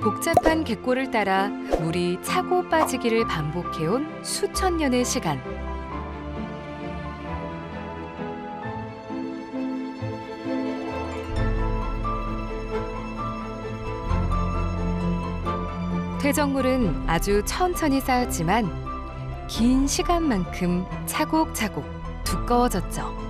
복잡한 갯골을 따라 물이 차고 빠지기를 반복해온 수천 년의 시간. 퇴적물은 아주 천천히 쌓였지만 긴 시간만큼 차곡차곡 두꺼워졌죠.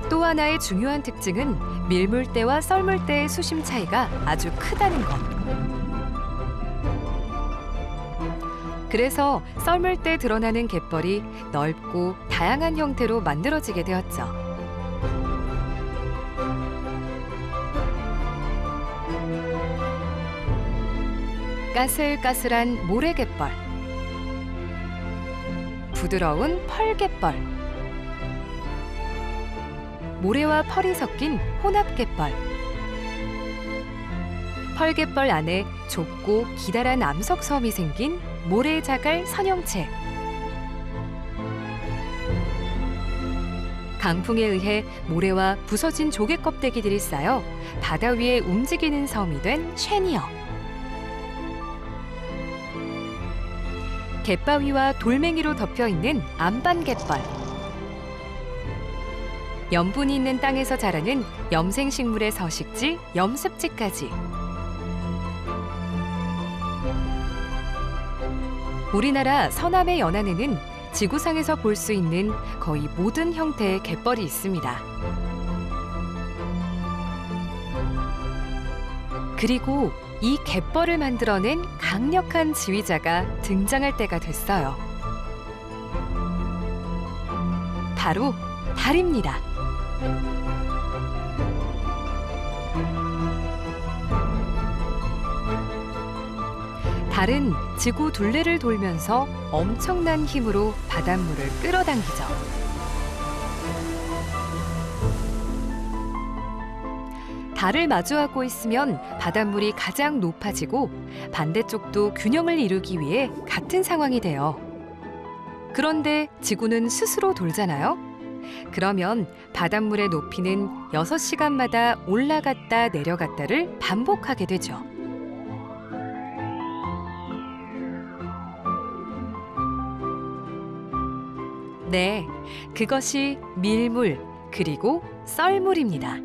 또 하나의 중요한 특징은 밀물대와 썰물대의 수심 차이가 아주 크다는 것. 그래서 썰물대에 드러나는 갯벌이 넓고 다양한 형태로 만들어지게 되었죠. 까슬까슬한 모래갯벌, 부드러운 펄갯벌, 모래와 펄이 섞인 혼합갯벌, 펄갯벌 안에 좁고 기다란 암석섬이 생긴 모래자갈 선형체. 강풍에 의해 모래와 부서진 조개 껍데기들이 쌓여 바다 위에 움직이는 섬이 된 쉐니어. 갯바위와 돌멩이로 덮여있는 안반갯벌. 염분이 있는 땅에서 자라는 염생식물의 서식지 염습지까지. 우리나라 서남의 연안에는 지구상에서 볼 수 있는 거의 모든 형태의 갯벌이 있습니다. 그리고 이 갯벌을 만들어낸 강력한 지휘자가 등장할 때가 됐어요. 바로 달입니다. 달은 지구 둘레를 돌면서 엄청난 힘으로 바닷물을 끌어당기죠. 달을 마주하고 있으면 바닷물이 가장 높아지고 반대쪽도 균형을 이루기 위해 같은 상황이 돼요. 그런데 지구는 스스로 돌잖아요. 그러면 바닷물의 높이는 6시간마다 올라갔다 내려갔다를 반복하게 되죠. 네, 그것이 밀물 그리고 썰물입니다.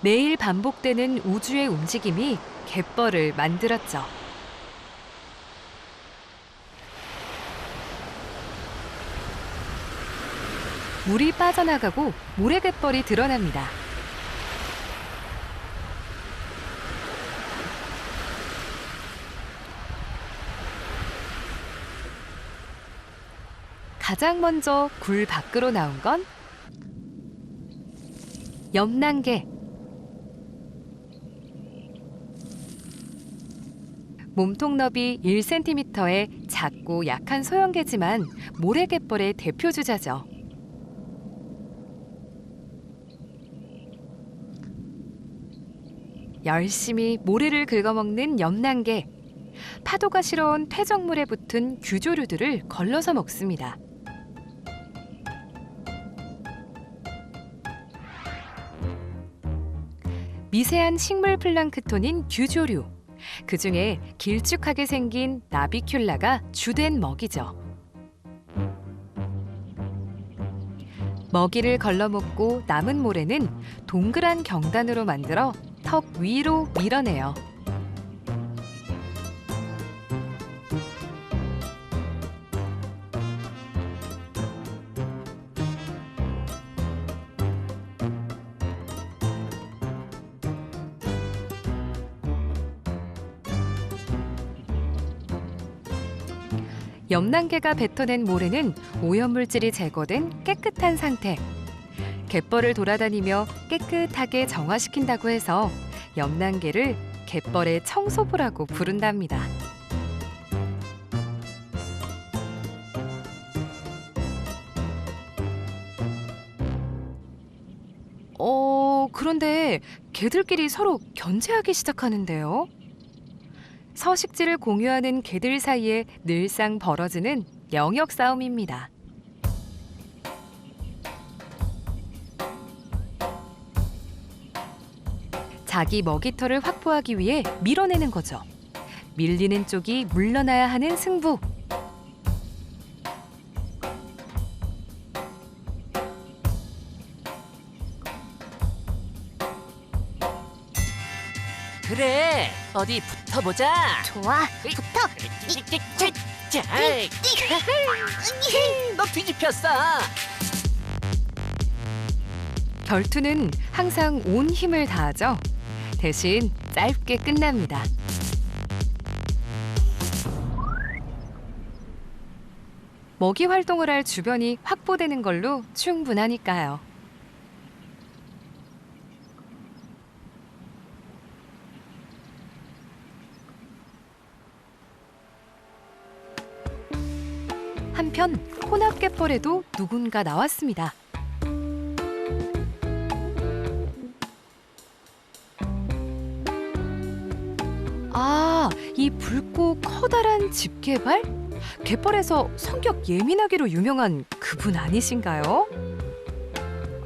매일 반복되는 우주의 움직임이 갯벌을 만들었죠. 물이 빠져나가고 모래갯벌이 드러납니다. 가장 먼저 굴 밖으로 나온 건 염난개. 몸통 너비 1cm의 작고 약한 소형개지만 모래갯벌의 대표 주자죠. 열심히 모래를 긁어먹는 염난개. 파도가 실어온 퇴적물에 붙은 규조류들을 걸러서 먹습니다. 미세한 식물 플랑크톤인 규조류. 그중에 길쭉하게 생긴 나비큘라가 주된 먹이죠. 먹이를 걸러먹고 남은 모래는 동그란 경단으로 만들어 턱 위로 밀어내요. 염난개가 뱉어낸 모래는 오염물질이 제거된 깨끗한 상태. 갯벌을 돌아다니며 깨끗하게 정화시킨다고 해서 염난개를 갯벌의 청소부라고 부른답니다. 그런데 개들끼리 서로 견제하기 시작하는데요. 서식지를 공유하는 개들 사이에 늘상 벌어지는 영역 싸움입니다. 자기 먹이터를 확보하기 위해 밀어내는 거죠. 밀리는 쪽이 물러나야 하는 승부. 그래, 어디 붙어보자. 좋아, 붙어. 자, 너 뒤집혔어. 결투는 항상 온 힘을 다하죠. 대신 짧게 끝납니다. 먹이 활동을 할 주변이 확보되는 걸로 충분하니까요. 한편 혼합갯벌에도 누군가 나왔습니다. 아, 이 붉고 커다란 집게발? 갯벌에서 성격 예민하기로 유명한 그분 아니신가요?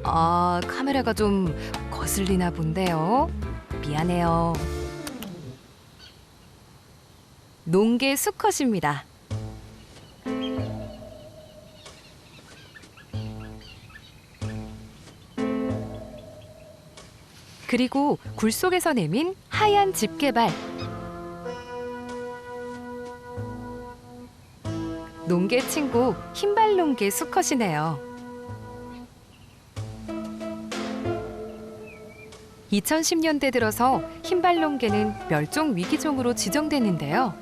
아, 카메라가 좀 거슬리나 본데요. 미안해요. 농개 수컷입니다. 그리고 굴 속에서 내민 하얀 집게발. 농개 친구 흰발농개 수컷이네요. 2010년대 들어서 흰발농개는 멸종 위기종으로 지정됐는데요.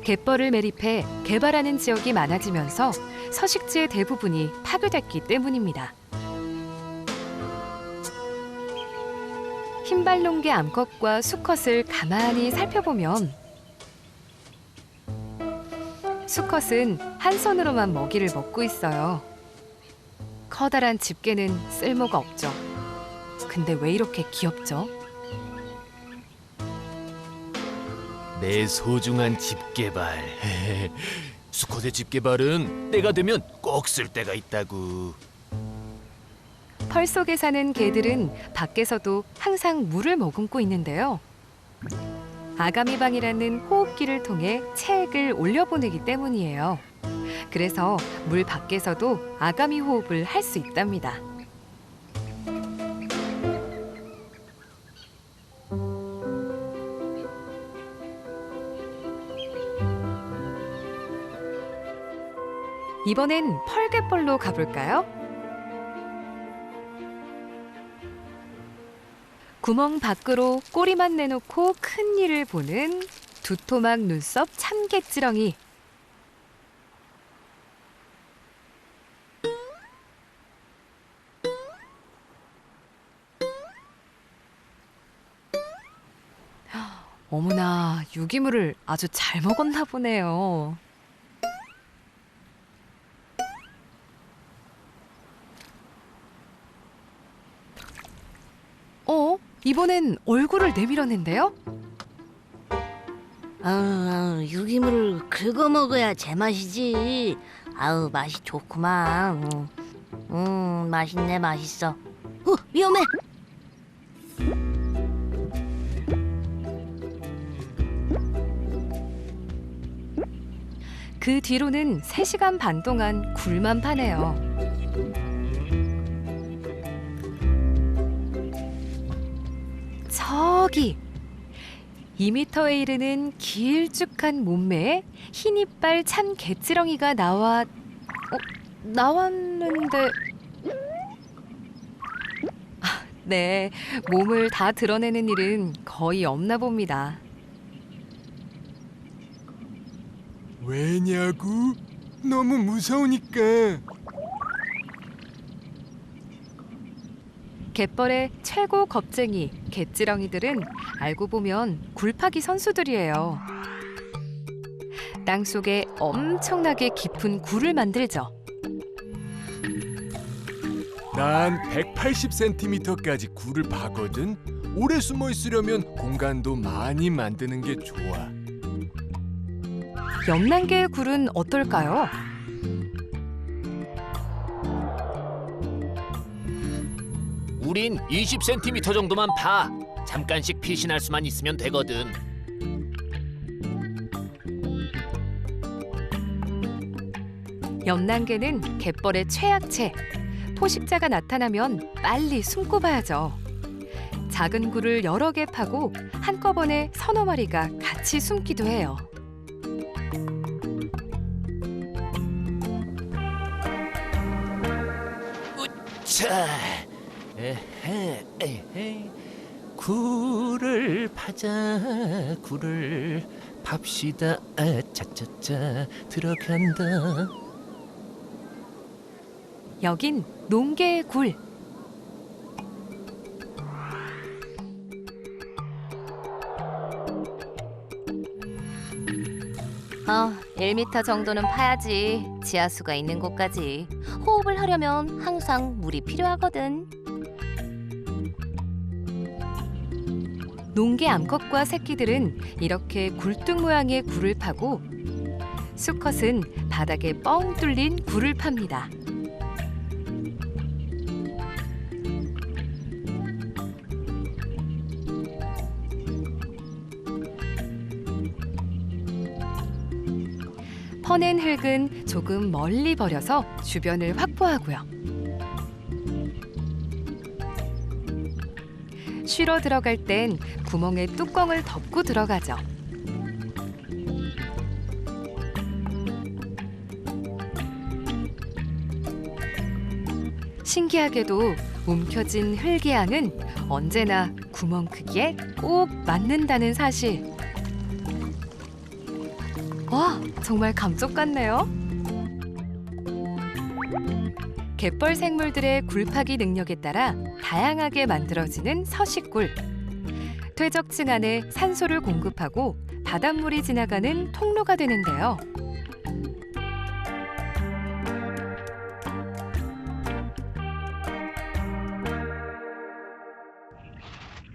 갯벌을 매립해 개발하는 지역이 많아지면서 서식지의 대부분이 파괴됐기 때문입니다. 흰발농개 암컷과 수컷을 가만히 살펴보면 수컷은 한 손으로만 먹이를 먹고 있어요. 커다란 집게는 쓸모가 없죠. 근데 왜 이렇게 귀엽죠? 내 소중한 집게발. 수컷의 집게발은 때가 되면 꼭 쓸 때가 있다고. 펄 속에 사는 개들은 밖에서도 항상 물을 머금고 있는데요. 아가미방이라는 호흡기를 통해 체액을 올려보내기 때문이에요. 그래서 물 밖에서도 아가미 호흡을 할 수 있답니다. 이번엔 펄갯벌로 가볼까요? 구멍 밖으로 꼬리만 내놓고 큰 일을 보는 두토막 눈썹 참개찌렁이. 어머나, 유기물을 아주 잘 먹었나 보네요. 이번엔 얼굴을 내밀었는데요? 유기물을 긁어 먹어야 제맛이지. 아우, 맛이 좋구만. 맛있네, 맛있어. 위험해. 그 뒤로는 3시간 반 동안 굴만 파네요. 저기 2m에 이르는 길쭉한 몸매에 흰 이빨 참 개찌렁이가 나왔는데 네, 몸을 다 드러내는 일은 거의 없나 봅니다. 왜냐고? 너무 무서우니까. 갯벌의 최고 겁쟁이 개찌렁이들은 알고 보면 굴파기 선수들이에요. 땅속에 엄청나게 깊은 굴을 만들죠. 난 180cm까지 굴을 파거든. 오래 숨어 있으려면 공간도 많이 만드는 게 좋아. 염난개의 굴은 어떨까요? 우린 20cm 정도만 파. 잠깐씩 피신할 수만 있으면 되거든. 염난개는 갯벌의 최약체. 포식자가 나타나면 빨리 숨고 봐야죠. 작은 굴을 여러 개 파고 한꺼번에 서너 마리가 같이 숨기도 해요. 자, 에헤, 에헤. 굴을 파자, 굴을 팝시다. 아, 차차차 들어간다. 여긴 농개의 굴. 아, 1m 정도는 파야지. 지하수가 있는 곳까지. 호흡을 하려면 항상 물이 필요하거든. 농개 암컷과 새끼들은 이렇게 굴뚝 모양의 굴을 파고 수컷은 바닥에 뻥 뚫린 굴을 팝니다. 퍼낸 흙은 조금 멀리 버려서 주변을 확보하고요. 쉬러 들어갈 땐 구멍에 뚜껑을 덮고 들어가죠. 신기하게도 움켜진 흙의 양은 언제나 구멍 크기에 꼭 맞는다는 사실. 와, 정말 감쪽 같네요. 갯벌 생물들의 굴파기 능력에 따라 다양하게 만들어지는 서식굴. 퇴적층 안에 산소를 공급하고 바닷물이 지나가는 통로가 되는데요.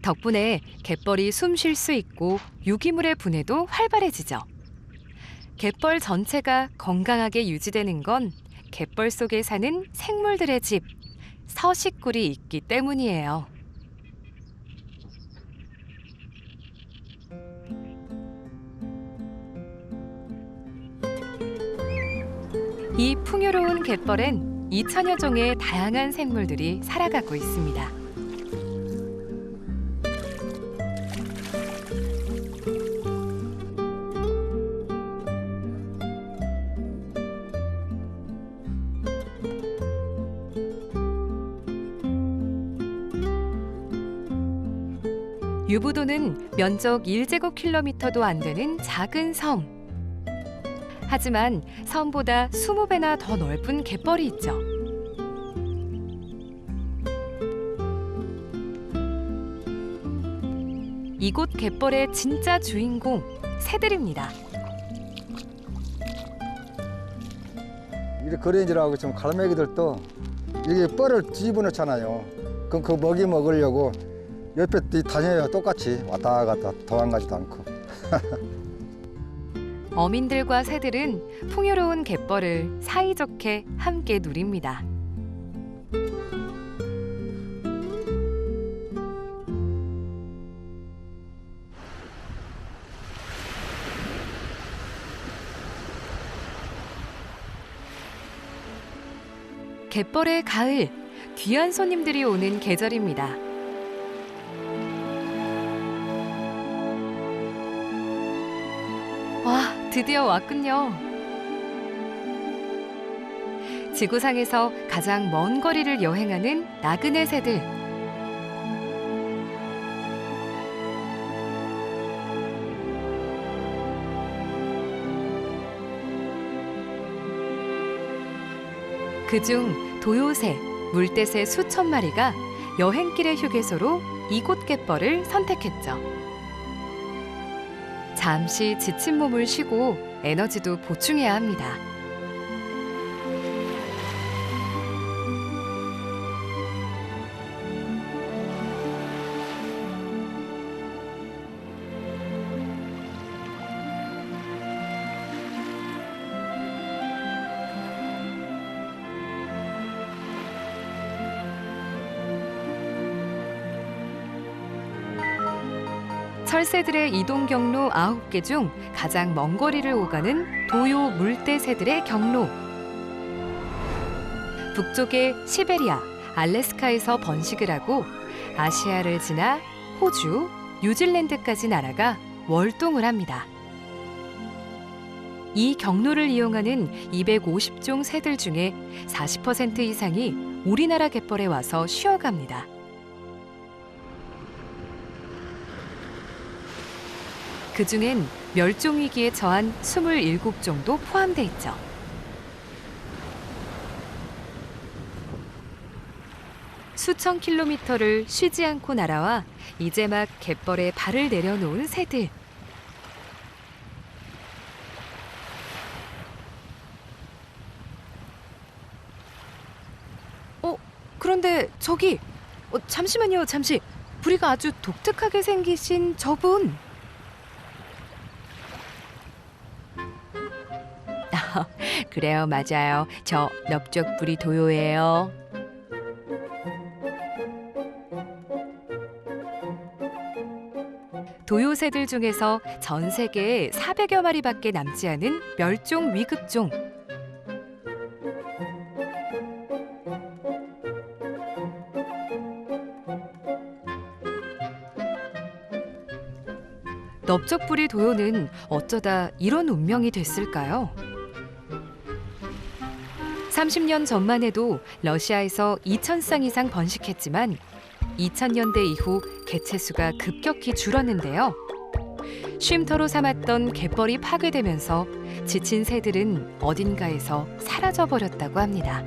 덕분에 갯벌이 숨 쉴 수 있고 유기물의 분해도 활발해지죠. 갯벌 전체가 건강하게 유지되는 건 갯벌 속에 사는 생물들의 집, 서식굴이 있기 때문이에요. 이 풍요로운 갯벌엔 2,000여 종의 다양한 생물들이 살아가고 있습니다. 유부도는 면적 1제곱킬로미터도 안 되는 작은 섬. 하지만 섬보다 20배나 더 넓은 갯벌이 있죠. 이곳 갯벌의 진짜 주인공, 새들입니다. 이렇게 거린지라고 지금 갈매기들도 이게 뻘을 뒤집어 놓잖아요. 그럼 그 먹이 먹으려고 옆에 다녀요. 똑같이 왔다 갔다 도망가지도 않고. 어민들과 새들은 풍요로운 갯벌을 사이좋게 함께 누립니다. 갯벌의 가을, 귀한 손님들이 오는 계절입니다. 와, 드디어 왔군요. 지구상에서 가장 먼 거리를 여행하는 나그네 새들. 그중 도요새, 물대새 수천 마리가 여행길의 휴게소로 이곳 갯벌을 선택했죠. 잠시 지친 몸을 쉬고 에너지도 보충해야 합니다. 철새들의 이동 경로 9개 중 가장 먼 거리를 오가는 도요 물대새들의 경로. 북쪽의 시베리아, 알래스카에서 번식을 하고 아시아를 지나 호주, 뉴질랜드까지 날아가 월동을 합니다. 이 경로를 이용하는 250종 새들 중에 40% 이상이 우리나라 갯벌에 와서 쉬어갑니다. 그중엔 멸종위기에 처한 27종도 포함돼 있죠. 수천 킬로미터를 쉬지 않고 날아와 이제 막 갯벌에 발을 내려놓은 새들. 그런데 저기 잠시만요. 잠시. 부리가 아주 독특하게 생기신 저분. 그래요, 맞아요. 저 넓적부리 도요예요. 도요새들 중에서 전 세계에 400여 마리밖에 남지 않은 멸종 위급종. 넓적부리 도요는 어쩌다 이런 운명이 됐을까요? 30년 전만 해도 러시아에서 2,000쌍 이상 번식했지만 2000년대 이후 개체수가 급격히 줄었는데요. 쉼터로 삼았던 갯벌이 파괴되면서 지친 새들은 어딘가에서 사라져버렸다고 합니다.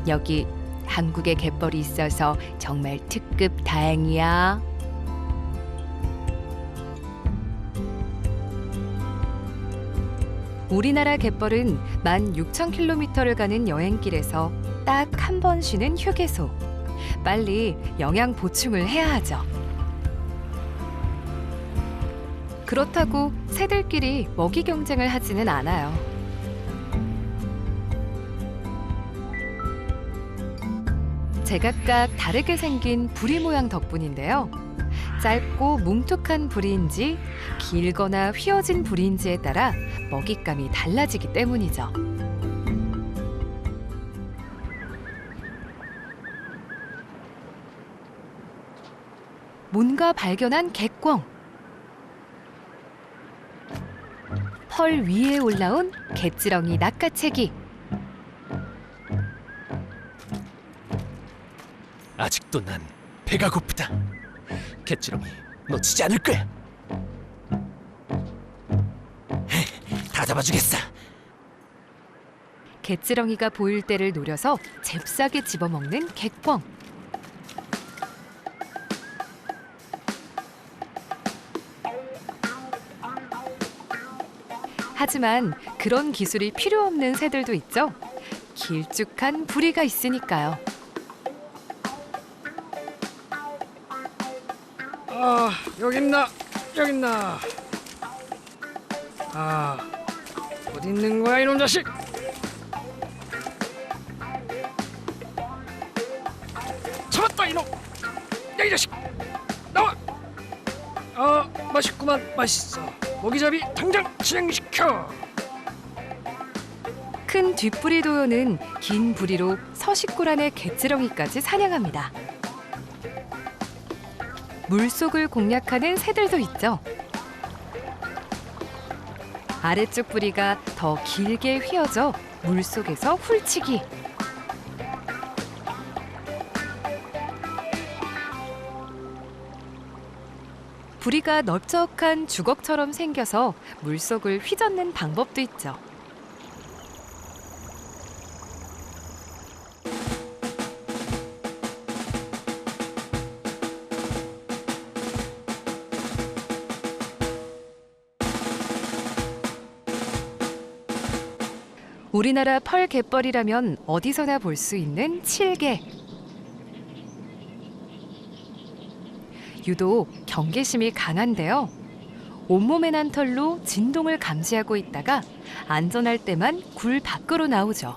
여기 한국에 갯벌이 있어서 정말 특급 다행이야. 우리나라 갯벌은 16,000km를 가는 여행길에서 딱 한 번 쉬는 휴게소. 빨리 영양 보충을 해야 하죠. 그렇다고 새들끼리 먹이 경쟁을 하지는 않아요. 제각각 다르게 생긴 부리 모양 덕분인데요. 짧고 뭉툭한 부리인지 길거나 휘어진 부리인지에 따라 먹잇감이 달라지기 때문이죠. 뭔가 발견한 갯꿩. 펄 위에 올라온 갯지렁이 낚아채기. 아직도 난 배가 고프다. 갯지렁이 놓치지 않을 거야. 다 잡아주겠어. 갯지렁이가 보일 때를 노려서 잽싸게 집어먹는 갯꿩. 하지만 그런 기술이 필요 없는 새들도 있죠. 길쭉한 부리가 있으니까요. 여기 있나? 여기 있나? 어디 있는 거야 이놈 자식? 잡았다 이놈! 야 이 자식! 나와! 맛있구만 맛있어. 먹이잡이 당장 진행시켜. 큰 뒷부리 도요는 긴 부리로 서식구란의 갯지렁이까지 사냥합니다. 물속을 공략하는 새들도 있죠. 아래쪽 부리가 더 길게 휘어져 물속에서 훌치기. 부리가 넓적한 주걱처럼 생겨서 물속을 휘젓는 방법도 있죠. 우리나라 펄 갯벌이라면 어디서나 볼 수 있는 칠개. 유독 경계심이 강한데요. 온몸에 난 털로 진동을 감지하고 있다가 안전할 때만 굴 밖으로 나오죠.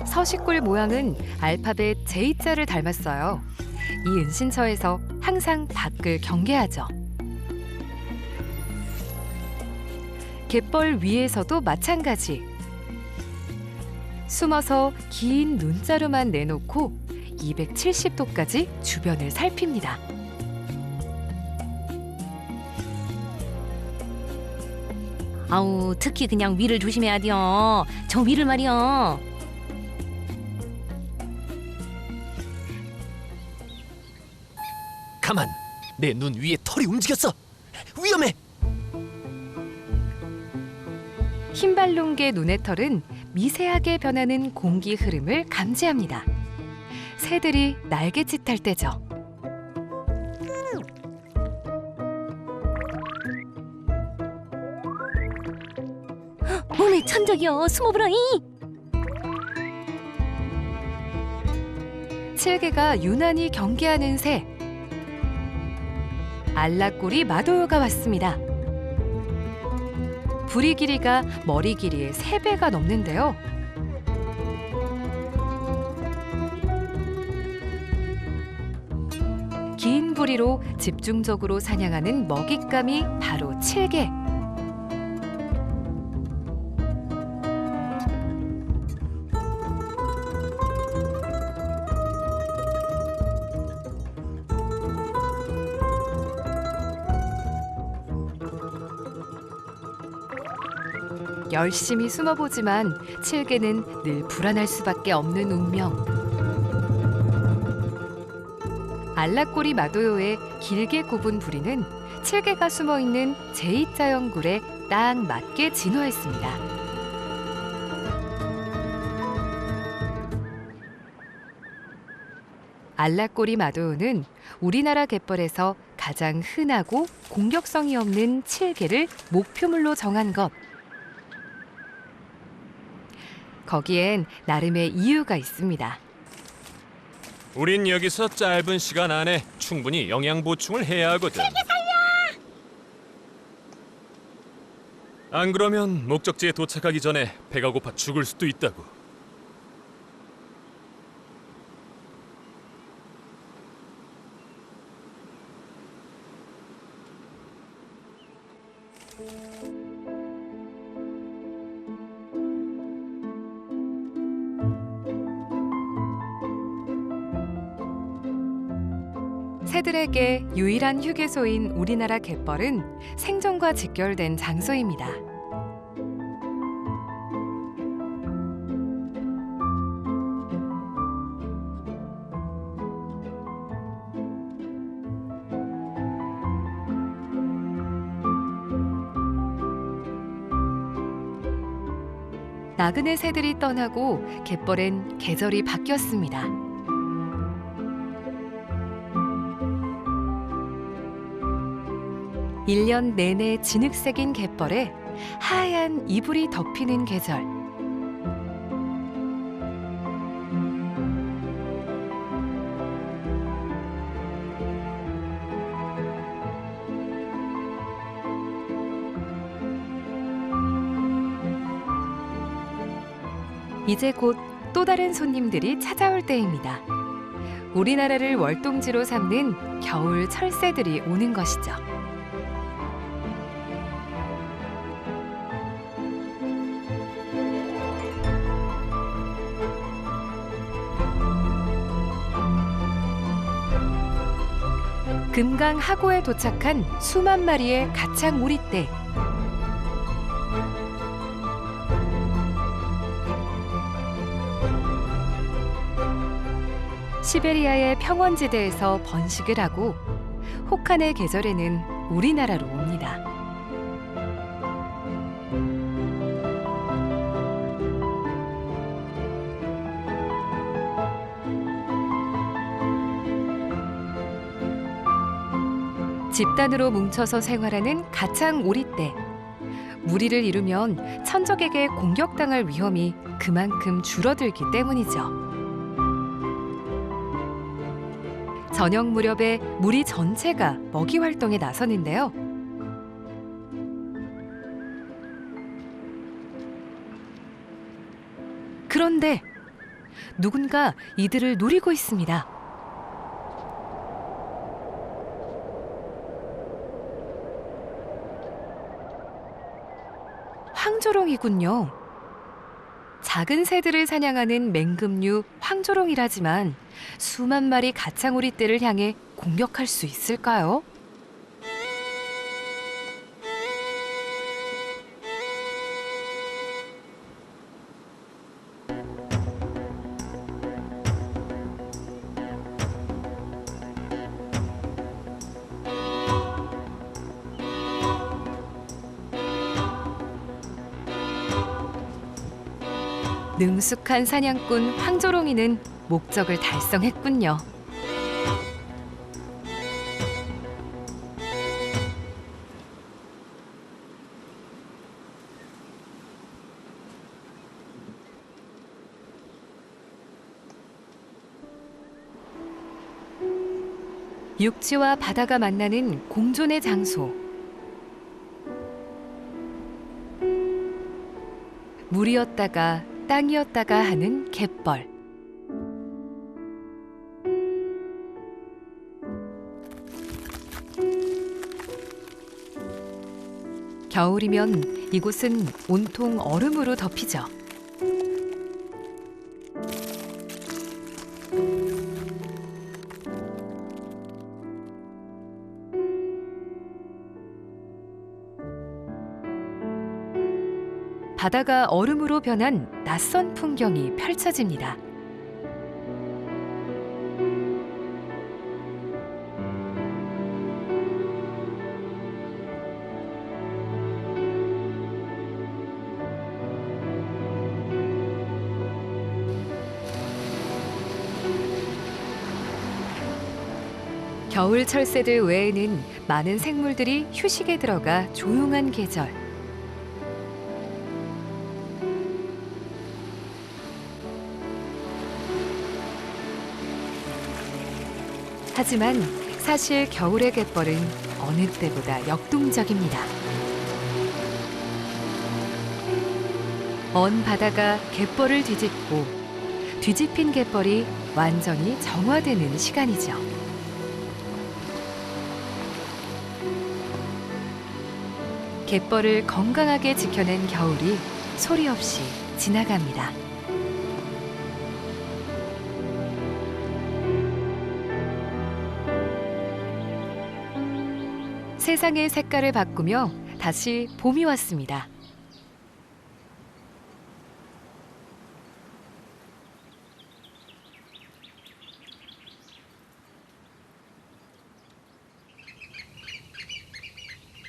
서식굴 모양은 알파벳 J자를 닮았어요. 이 은신처에서 항상 밖을 경계하죠. 갯벌 위에서도 마찬가지. 숨어서 긴 눈자루만 내놓고 270도까지 주변을 살핍니다. 아우, 특히 그냥 위를 조심해야 돼요. 저 위를 말이요. 가만. 내 눈 위에 털이 움직였어. 위험해. 흰발롱개 눈의 털은 미세하게 변하는 공기 흐름을 감지합니다. 새들이 날갯짓할 때죠. 몸에 천적이요. 숨어보라이. 칠개가 유난히 경계하는 새. 알라꼬리 마도요가 왔습니다. 부리 길이가 머리 길이의 3배가 넘는데요. 긴 부리로 집중적으로 사냥하는 먹잇감이 바로 칠개. 열심히 숨어보지만 칠개는 늘 불안할 수밖에 없는 운명. 알라꼬리 마도요의 길게 굽은 부리는 칠개가 숨어있는 J자형 굴에 딱 맞게 진화했습니다. 알라꼬리 마도요는 우리나라 갯벌에서 가장 흔하고 공격성이 없는 칠개를 목표물로 정한 것. 거기엔 나름의 이유가 있습니다. 우린 여기서 짧은 시간 안에 충분히 영양 보충을 해야 하거든. 안 그러면 목적지에 도착하기 전에 배가 고파 죽을 수도 있다고. 새들에게 유일한 휴게소인 우리나라 갯벌은 생존과 직결된 장소입니다. 나그네 새들이 떠나고 갯벌엔 계절이 바뀌었습니다. 일 년 내내 진흙색인 갯벌에 하얀 이불이 덮이는 계절. 이제 곧 또 다른 손님들이 찾아올 때입니다. 우리나라를 월동지로 삼는 겨울 철새들이 오는 것이죠. 금강 하구에 도착한 수만 마리의 가창 오리떼. 시베리아의 평원지대에서 번식을 하고 혹한의 계절에는 우리나라로 옵니다. 집단으로 뭉쳐서 생활하는 가창 오리떼. 무리를 이루면 천적에게 공격당할 위험이 그만큼 줄어들기 때문이죠. 저녁 무렵에 무리 전체가 먹이 활동에 나서는데요. 그런데 누군가 이들을 노리고 있습니다. 황조롱이군요. 작은 새들을 사냥하는 맹금류 황조롱이라지만 수만 마리 가창오리 떼를 향해 공격할 수 있을까요? 능숙한 사냥꾼 황조롱이는 목적을 달성했군요. 육지와 바다가 만나는 공존의 장소. 물이었다가 땅이었다가 하는 갯벌. 겨울이면 이곳은 온통 얼음으로 덮이죠. 바다가 얼음으로 변한 낯선 풍경이 펼쳐집니다. 겨울 철새들 외에는 많은 생물들이 휴식에 들어가 조용한 계절. 하지만 사실 겨울의 갯벌은 어느 때보다 역동적입니다. 먼 바다가 갯벌을 뒤집고 뒤집힌 갯벌이 완전히 정화되는 시간이죠. 갯벌을 건강하게 지켜낸 겨울이 소리 없이 지나갑니다. 세상의 색깔을 바꾸며 다시 봄이 왔습니다.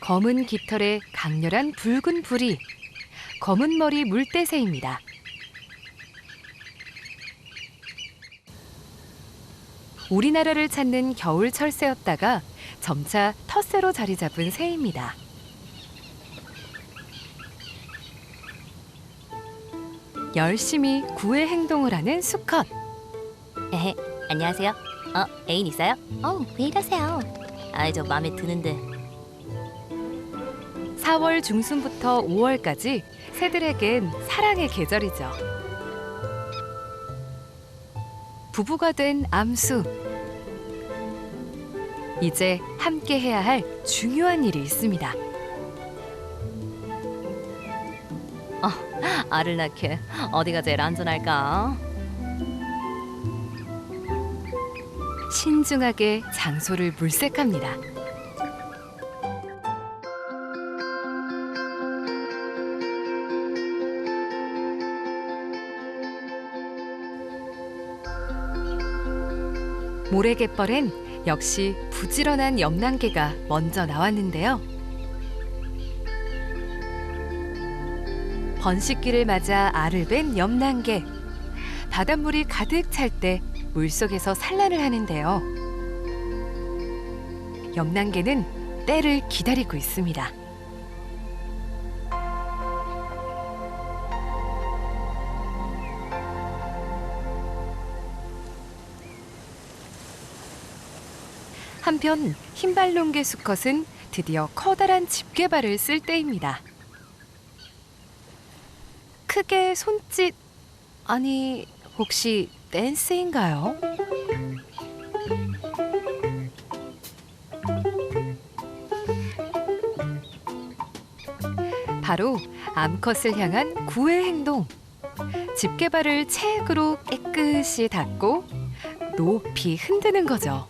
검은 깃털에 강렬한 붉은 불이, 검은 머리 물대새입니다. 우리나라를 찾는 겨울 철새였다가 점차 텃새로 자리 잡은 새입니다. 열심히 구애 행동을 하는 수컷. 에헤, 안녕하세요. 애인 있어요? 왜 이러세요? 저 마음에 드는데. 4월 중순부터 5월까지 새들에겐 사랑의 계절이죠. 부부가 된 암수. 이제 함께 해야 할 중요한 일이 있습니다. 알을 낳게 어디가 제일 안전할까? 신중하게 장소를 물색합니다. 모래갯벌엔 역시 부지런한 염난개가 먼저 나왔는데요. 번식기를 맞아 알을 뺀 염난개. 바닷물이 가득 찰 때 물속에서 산란을 하는데요. 염난개는 때를 기다리고 있습니다. 한편 흰발롱개 수컷은 드디어 커다란 집게발을 쓸 때입니다. 크게 손짓, 아니 혹시 댄스인가요? 바로 암컷을 향한 구애 행동. 집게발을 체액으로 깨끗이 닦고 높이 흔드는 거죠.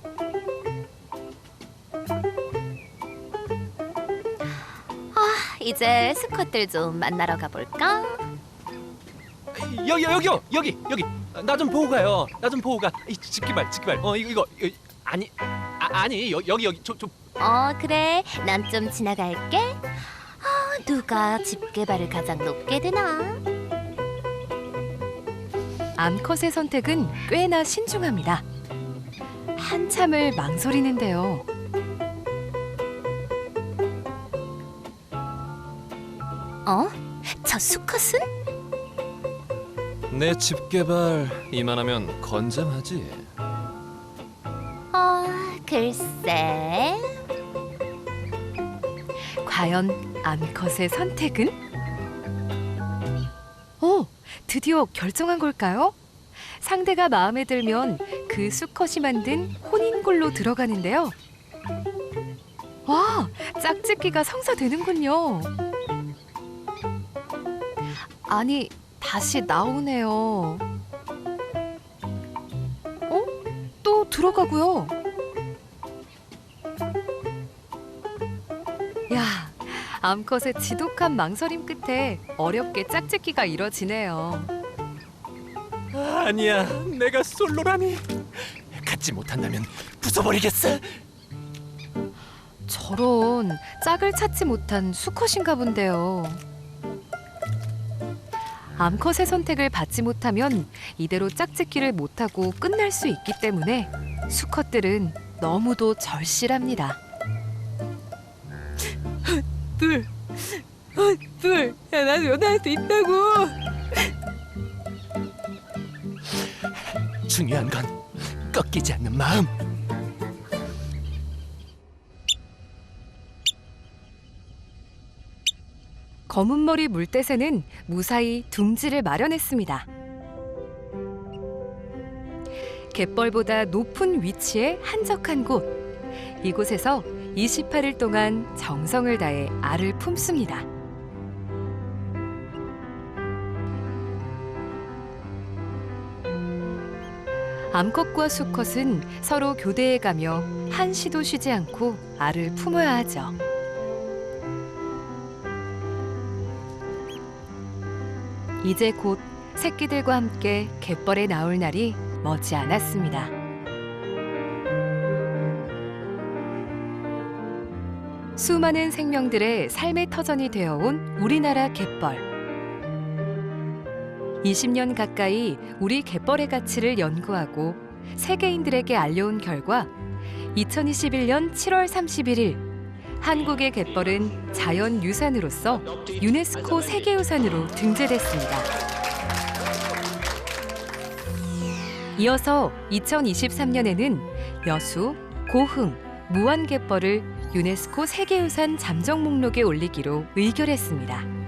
이제 수컷들 좀 만나러 가볼까? 여기요 여기 나 좀 보고 가요. 나 좀 보고 가. 이 집게발. 이거 아니 여기 좀 그래. 난 좀 지나갈게. 누가 집게발을 가장 높게 드나? 암컷의 선택은 꽤나 신중합니다. 한참을 망설이는데요. 저 수컷은? 내 집게발 이만하면 건장하지. 글쎄. 과연 암컷의 선택은? 드디어 결정한 걸까요? 상대가 마음에 들면 그 수컷이 만든 혼인골로 들어가는데요. 와, 짝짓기가 성사되는군요. 아니, 다시 나오네요. 또 들어가고요. 야, 암컷의 지독한 망설임 끝에 어렵게 짝짓기가 이뤄지네요. 아니야, 내가 솔로라니. 갖지 못한다면 부숴버리겠어. 저런, 짝을 찾지 못한 수컷인가 본데요. 암컷의 선택을 받지 못하면 이대로 짝짓기를 못하고 끝날 수 있기 때문에 수컷들은 너무도 절실합니다. 둘, 야, 난 연애할 수 있다고. 중요한 건 꺾이지 않는 마음. 검은머리 물대새는 무사히 둥지를 마련했습니다. 갯벌보다 높은 위치에 한적한 곳. 이곳에서 28일 동안 정성을 다해 알을 품습니다. 암컷과 수컷은 서로 교대해 가며 한시도 쉬지 않고 알을 품어야 하죠. 이제 곧 새끼들과 함께 갯벌에 나올 날이 머지 않았습니다. 수많은 생명들의 삶의 터전이 되어온 우리나라 갯벌. 20년 가까이 우리 갯벌의 가치를 연구하고 세계인들에게 알려온 결과 2021년 7월 31일 한국의 갯벌은 자연유산으로서 유네스코 세계유산으로 등재됐습니다. 이어서 2023년에는 여수, 고흥, 무안갯벌을 유네스코 세계유산 잠정 목록에 올리기로 의결했습니다.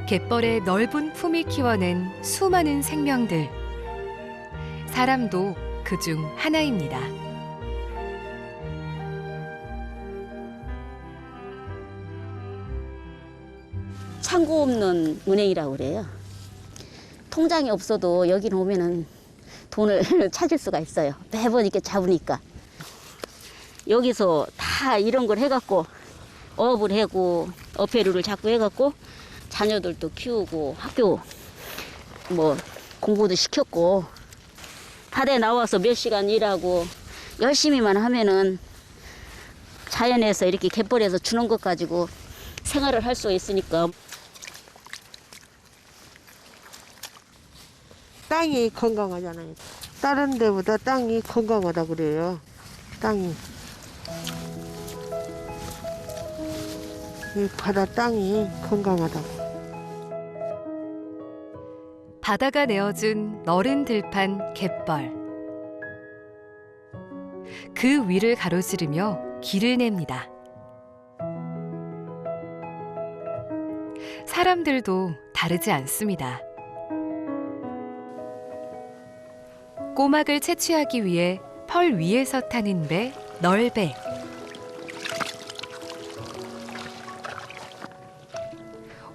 갯벌의 넓은 품이 키워낸 수많은 생명들. 사람도 그중 하나입니다. 창고 없는 은행이라고 그래요. 통장이 없어도 여기 오면은 돈을 찾을 수가 있어요. 매번 이렇게 잡으니까. 여기서 다 이런 걸 해갖고 어업을 하고 어패류를 자꾸 해갖고 자녀들도 키우고 학교 뭐 공부도 시켰고 바다에 나와서 몇 시간 일하고 열심히만 하면은 자연에서 이렇게 갯벌에서 주는 것 가지고 생활을 할 수 있으니까. 땅이 건강하잖아요. 다른 데보다 땅이 건강하다 그래요. 땅이. 이 바다 땅이 건강하다고. 바다가 내어준 너른 들판 갯벌. 그 위를 가로지르며 길을 냅니다. 사람들도 다르지 않습니다. 꼬막을 채취하기 위해 펄 위에서 타는 배, 널배.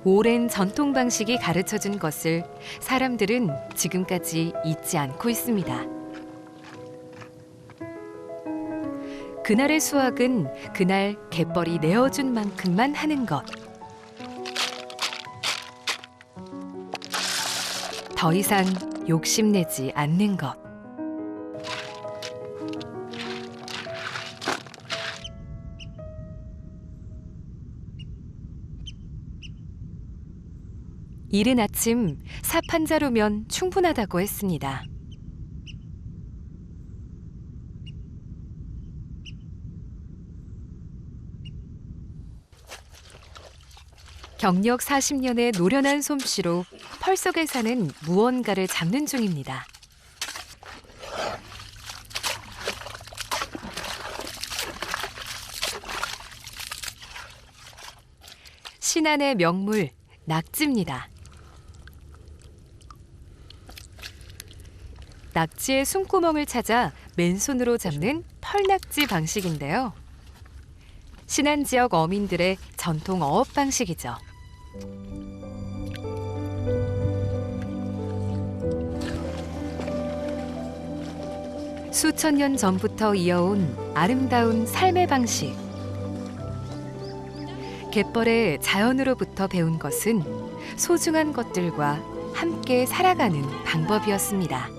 오랜 전통 방식이 가르쳐준 것을 사람들은 지금까지 잊지 않고 있습니다. 그날의 수확은 그날 갯벌이 내어준 만큼만 하는 것. 더 이상 욕심내지 않는 것. 이른 아침 삽 한 자루면 충분하다고 했습니다. 경력 40년의 노련한 솜씨로 펄 속에 사는 무언가를 잡는 중입니다. 신안의 명물 낙지입니다. 낙지의 숨구멍을 찾아 맨손으로 잡는 펄낙지 방식인데요. 신안 지역 어민들의 전통 어업 방식이죠. 수천 년 전부터 이어온 아름다운 삶의 방식. 갯벌에 자연으로부터 배운 것은 소중한 것들과 함께 살아가는 방법이었습니다.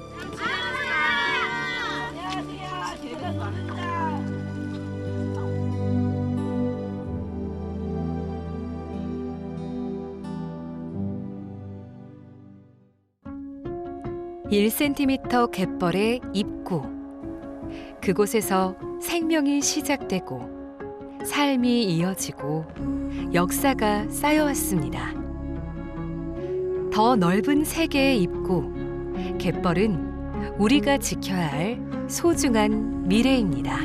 (1cm) 갯벌의 입구. 그곳에서 생명이 시작되고 삶이 이어지고 역사가 쌓여왔습니다. 더 넓은 세계의 입구, 갯벌은 우리가 지켜야 할 소중한 미래입니다.